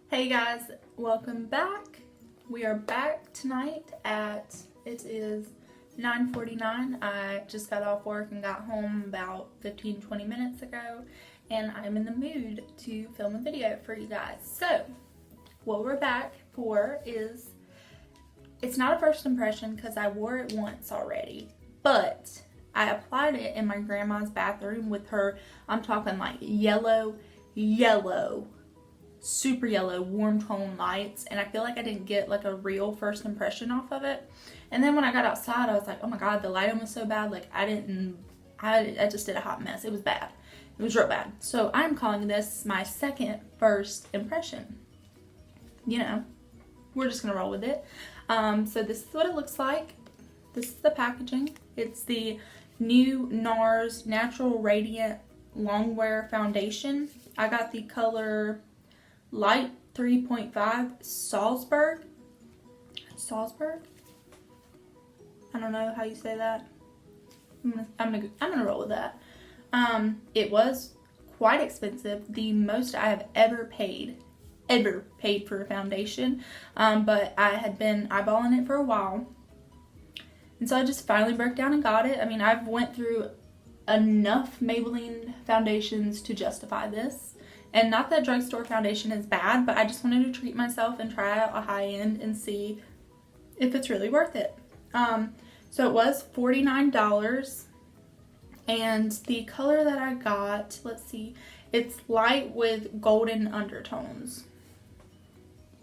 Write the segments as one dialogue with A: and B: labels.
A: Hey guys, welcome back. We are back tonight it is 9:49. I just got off work and got home about 15-20 minutes ago, and I'm in the mood to film a video for you guys. So, what we're back for is, it's not a first impression because I wore it once already, but I applied it in my grandma's bathroom with her, I'm talking like yellow, super yellow warm tone lights, and I feel like I didn't get like a real first impression off of it. And then when I got outside, I was like, oh my god, the lighting was so bad. Like I just did a hot mess. It was bad. It was real bad. So I'm calling this my second first impression. You know, we're just gonna roll with it. So this is what it looks like. This is the packaging. It's the new Nars Natural Radiant Longwear Foundation. I got the color Light 3.5 Salzburg. I don't know how you say that. I'm gonna roll with that. It was quite expensive, the most I have ever paid for a foundation. But I had been eyeballing it for a while, and so I just finally broke down and got it. I mean, I've went through enough Maybelline foundations to justify this. And not that drugstore foundation is bad, but I just wanted to treat myself and try out a high-end and see if it's really worth it. So it was $49, and the color that I got, let's see, it's light with golden undertones.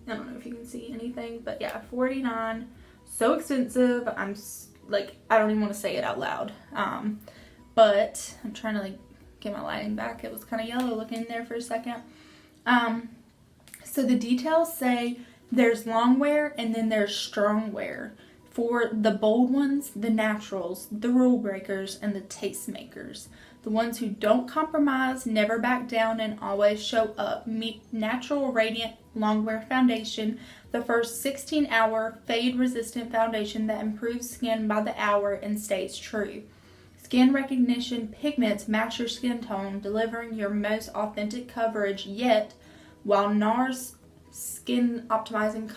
A: I don't know if you can see anything, but yeah, $49, so expensive. I don't even want to say it out loud. But I'm trying to like get my lighting back. It was kind of yellow looking there for a second. So the details say there's long wear and then there's strong wear. For the bold ones, the naturals, the rule breakers, and the taste makers. The ones who don't compromise, never back down, and always show up. Meet Natural Radiant Longwear Foundation, the first 16-hour fade-resistant foundation that improves skin by the hour and stays true. Skin recognition pigments match your skin tone, delivering your most authentic coverage, yet while Nars Skin Optimizing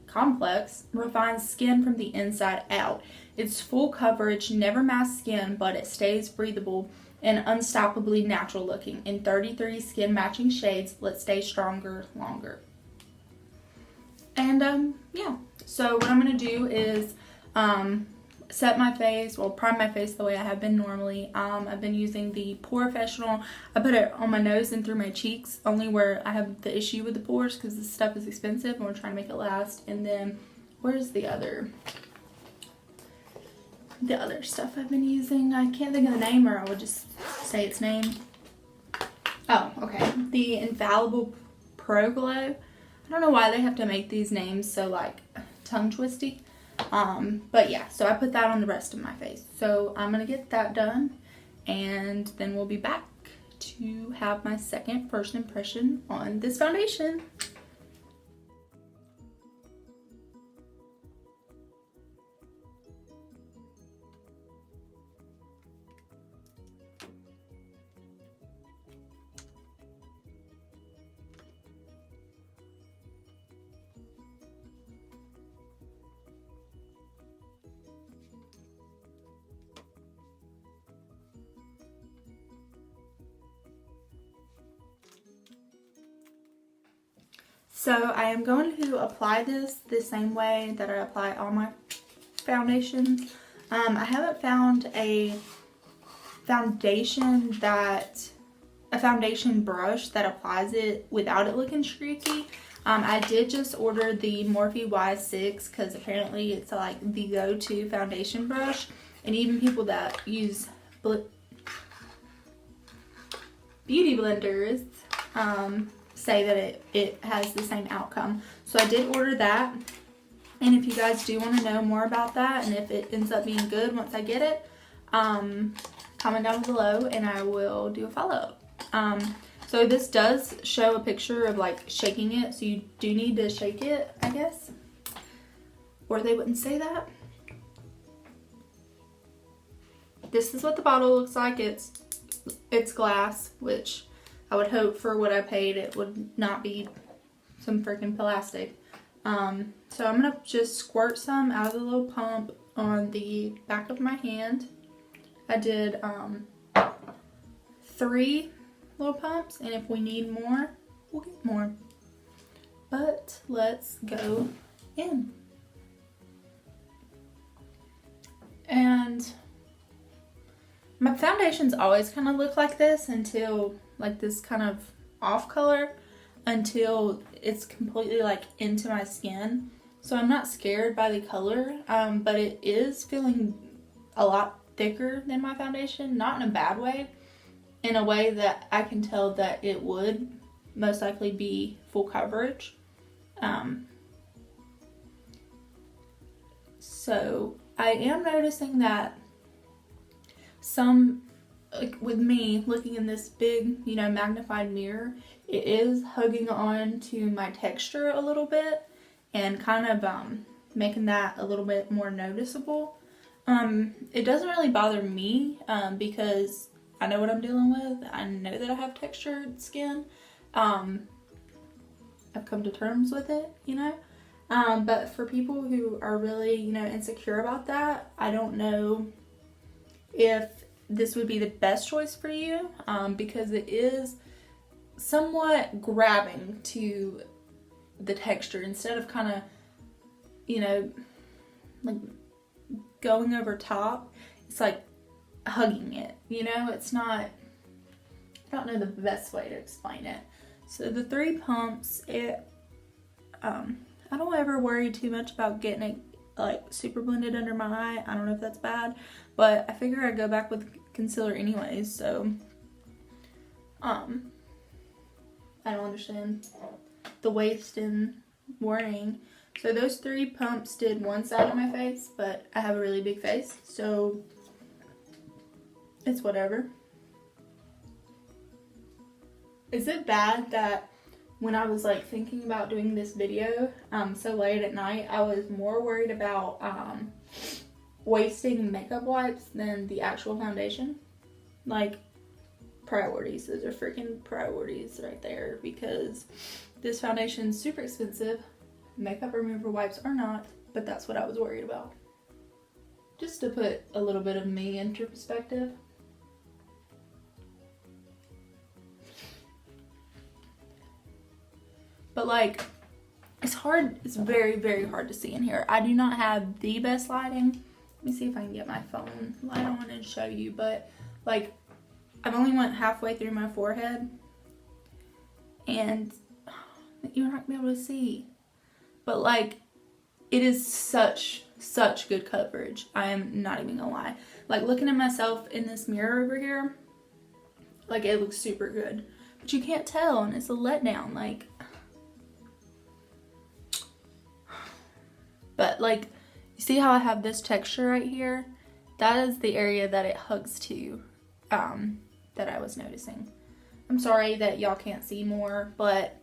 A: Complex refines skin from the inside out. It's full coverage, never masks skin, but it stays breathable and unstoppably natural looking. In 33 skin matching shades, let's stay stronger longer. And yeah, so what I'm going to do is set my face, prime my face the way I have been normally. I've been using the Professional. I put it on my nose and through my cheeks, only where I have the issue with the pores because this stuff is expensive and we're trying to make it last. And then, where's the other stuff I've been using? I can't think of the name, or I would just say its name. Oh, okay. The Infallible Pro Glow. I don't know why they have to make these names so like tongue twisty. But yeah, so I put that on the rest of my face. So I'm gonna get that done, and then we'll be back to have my second first impression on this foundation. So I am going to apply this the same way that I apply all my foundations. I haven't found a foundation brush that applies it without it looking streaky. I did just order the Morphe Y6 because apparently it's like the go-to foundation brush, and even people that use beauty blenders say that it has the same outcome. So I did order that, and if you guys do want to know more about that and if it ends up being good once I get it, comment down below and I will do a follow-up. So this does show a picture of like shaking it, so you do need to shake it, I guess, or they wouldn't say that. This is what the bottle looks like. It's glass, which I would hope for what I paid it would not be some freaking plastic. So I'm gonna just squirt some out of the little pump on the back of my hand. I did 3 little pumps, and if we need more, we'll get more. But let's go in. And my foundations always kind of look like this until, like, this kind of off color, until it's completely like into my skin. So I'm not scared by the color, but it is feeling a lot thicker than my foundation, not in a bad way, in a way that I can tell that it would most likely be full coverage. So I am noticing that some, like with me looking in this big, you know, magnified mirror, it is hugging on to my texture a little bit and kind of making that a little bit more noticeable. It doesn't really bother me because I know what I'm dealing with. I know that I have textured skin. I've come to terms with it, you know. But for people who are really, you know, insecure about that, I don't know if this would be the best choice for you, because it is somewhat grabbing to the texture instead of kind of, you know, like going over top. It's like hugging it, you know. It's not, I don't know the best way to explain it. So the 3 pumps, I don't ever worry too much about getting it like super blended under my eye. I don't know if that's bad, but I figure I'd go back with concealer anyways, so I don't understand the waste in worrying. So those 3 pumps did one side of my face, but I have a really big face, so it's whatever. Is it bad that when I was like thinking about doing this video so late at night, I was more worried about wasting makeup wipes than the actual foundation? Like, priorities. Those are freaking priorities right there, because this foundation is super expensive. Makeup remover wipes are not, but that's what I was worried about. Just to put a little bit of me into perspective. But like, it's hard, it's very, very hard to see in here. I do not have the best lighting. Let me see if I can get my phone light on and show you, but like, I've only went halfway through my forehead and you're not gonna be able to see. But like, it is such good coverage. I am not even gonna lie. Like, looking at myself in this mirror over here, like, it looks super good. But you can't tell, and it's a letdown, like. But like, you see how I have this texture right here? That is the area that it hugs to, that I was noticing. I'm sorry that y'all can't see more, but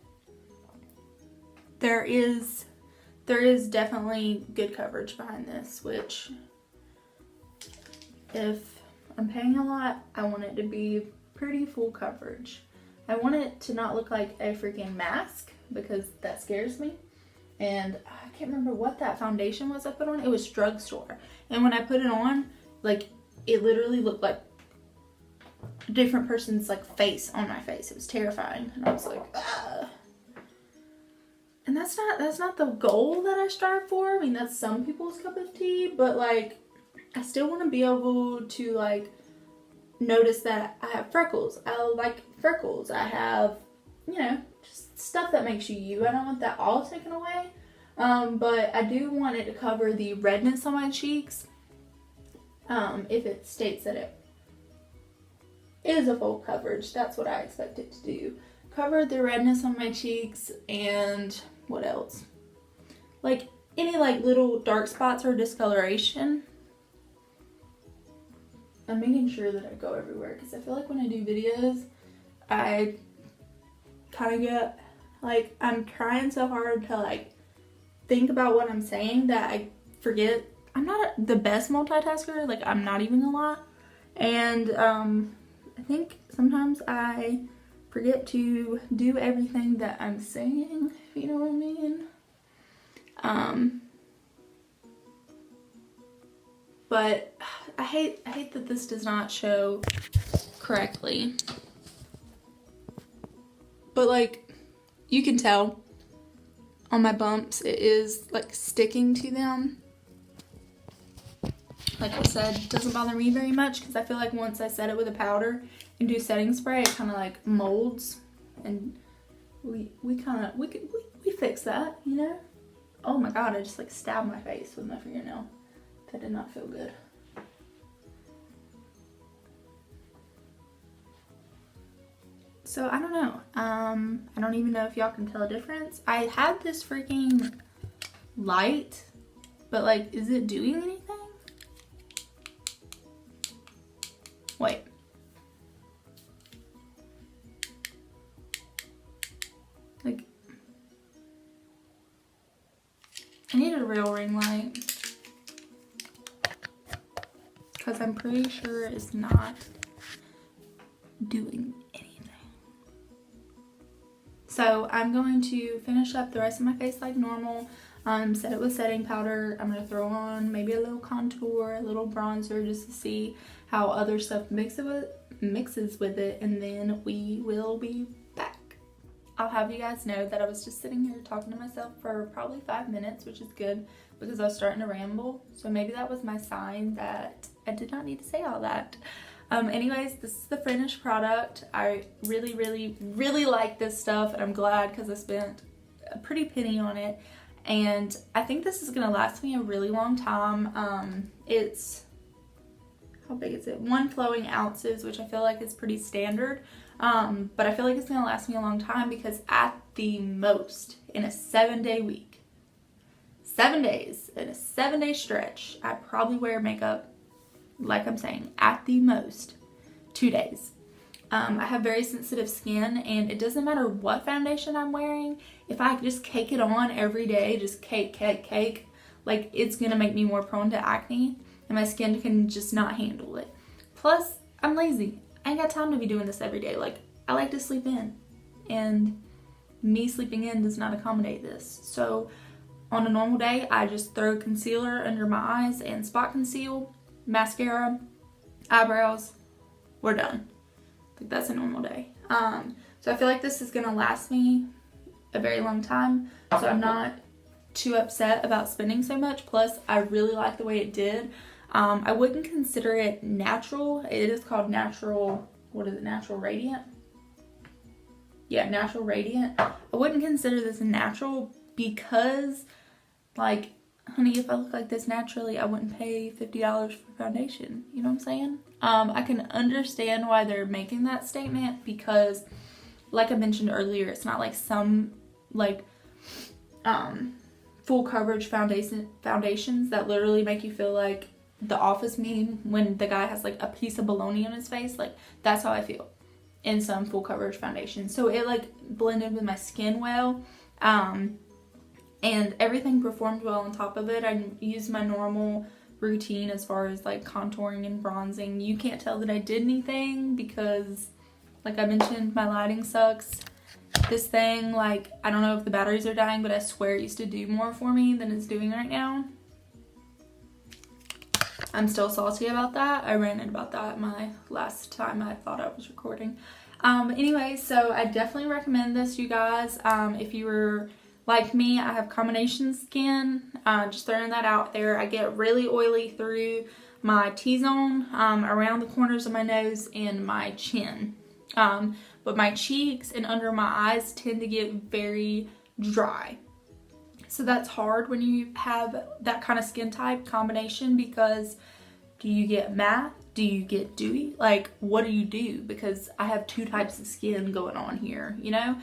A: there is definitely good coverage behind this, which, if I'm paying a lot, I want it to be pretty full coverage. I want it to not look like a freaking mask, because that scares me. And I can't remember what that foundation was I put on. It was drugstore. And when I put it on, like, it literally looked like a different person's like face on my face. It was terrifying. And I was like, ah. And that's not the goal that I strive for. I mean, that's some people's cup of tea, but like, I still want to be able to like notice that I have freckles. I like freckles. I have, you know, just stuff that makes you you. I don't want that all taken away. But I do want it to cover the redness on my cheeks. If it states that it is a full coverage, that's what I expect it to do. Cover the redness on my cheeks, and what else? Like, any like little dark spots or discoloration. I'm making sure that I go everywhere, because I feel like when I do videos, I kind of get, like, I'm trying so hard to like think about what I'm saying that I forget. I'm not the best multitasker, like, I'm not even gonna lie. And I think sometimes I forget to do everything that I'm saying, if you know what I mean. But I hate that this does not show correctly. But like, you can tell on my bumps, it is like sticking to them. Like I said, it doesn't bother me very much because I feel like once I set it with a powder and do setting spray, it kind of like molds, and we fix that, you know. Oh my god, I just like stabbed my face with my fingernail. That did not feel good. So I don't know. I don't even know if y'all can tell a difference. I had this freaking light, but like, is it doing anything? Wait. Like, I need a real ring light, because I'm pretty sure it's not doing anything. So I'm going to finish up the rest of my face like normal. Set it with setting powder. I'm going to throw on maybe a little contour, a little bronzer, just to see how other stuff mixes with it, and then we will be back. I'll have you guys know that I was just sitting here talking to myself for probably 5 minutes, which is good because I was starting to ramble. So maybe that was my sign that I did not need to say all that. Anyways, this is the finished product. I really, really, really like this stuff, and I'm glad because I spent a pretty penny on it. And I think this is gonna last me a really long time. It's, how big is it? 1 flowing ounces, which I feel like is pretty standard. But I feel like it's gonna last me a long time because at the most, in a 7-day week, 7 days, in a 7-day stretch, I probably wear makeup, like I'm saying, at the most 2 days. I have very sensitive skin, and it doesn't matter what foundation I'm wearing. If I just cake it on every day, just cake, like, it's gonna make me more prone to acne, and my skin can just not handle it. Plus, I'm lazy. I ain't got time to be doing this every day. Like, I like to sleep in, and me sleeping in does not accommodate this. So on a normal day, I just throw concealer under my eyes and spot conceal, mascara, eyebrows, we're done. Like, that's a normal day. So I feel like this is gonna last me a very long time, so I'm not too upset about spending so much. Plus, I really like the way it did. I wouldn't consider it natural. It is called natural, what is it, natural radiant? Yeah, natural radiant. I wouldn't consider this natural because, like, honey, if I look like this naturally, I wouldn't pay $50 for foundation. You know what I'm saying? I can understand why they're making that statement because, like I mentioned earlier, it's not like some, like, full coverage foundations that literally make you feel like The Office meme when the guy has, like, a piece of bologna on his face. Like, that's how I feel in some full coverage foundation. So it, like, blended with my skin well. And everything performed well on top of it. I used my normal routine as far as like contouring and bronzing. You can't tell that I did anything because, like I mentioned, my lighting sucks. This thing, like, I don't know if the batteries are dying, but I swear it used to do more for me than it's doing right now. I'm still salty about that. I ranted about that my last time I thought I was recording. Anyway, so I definitely recommend this, you guys. If you were like me, I have combination skin. Just throwing that out there. I get really oily through my T-zone, around the corners of my nose and my chin. But my cheeks and under my eyes tend to get very dry. So that's hard when you have that kind of skin type combination, because do you get matte? Do you get dewy? Like, what do you do? Because I have 2 types of skin going on here, you know?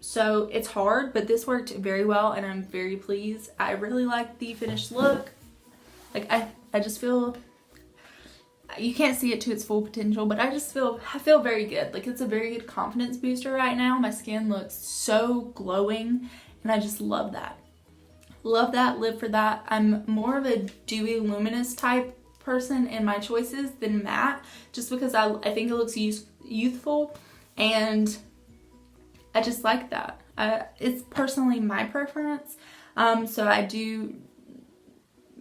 A: So it's hard, but this worked very well and I'm very pleased. I really like the finished look. Like, I just feel, you can't see it to its full potential, but I feel very good. Like, it's a very good confidence booster right now. My skin looks so glowing and I just love that. Love that, live for that. I'm more of a dewy, luminous type person in my choices than matte, just because I think it looks youthful. and I just like that. It's personally my preference, so I do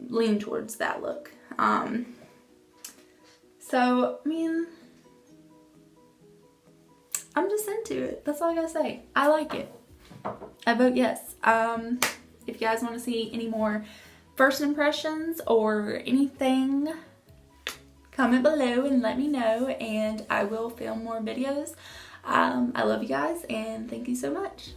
A: lean towards that look. So, I mean, I'm just into it. That's all I gotta say. I like it. I vote yes. If you guys want to see any more first impressions or anything, comment below and let me know, and I will film more videos. I love you guys, and thank you so much.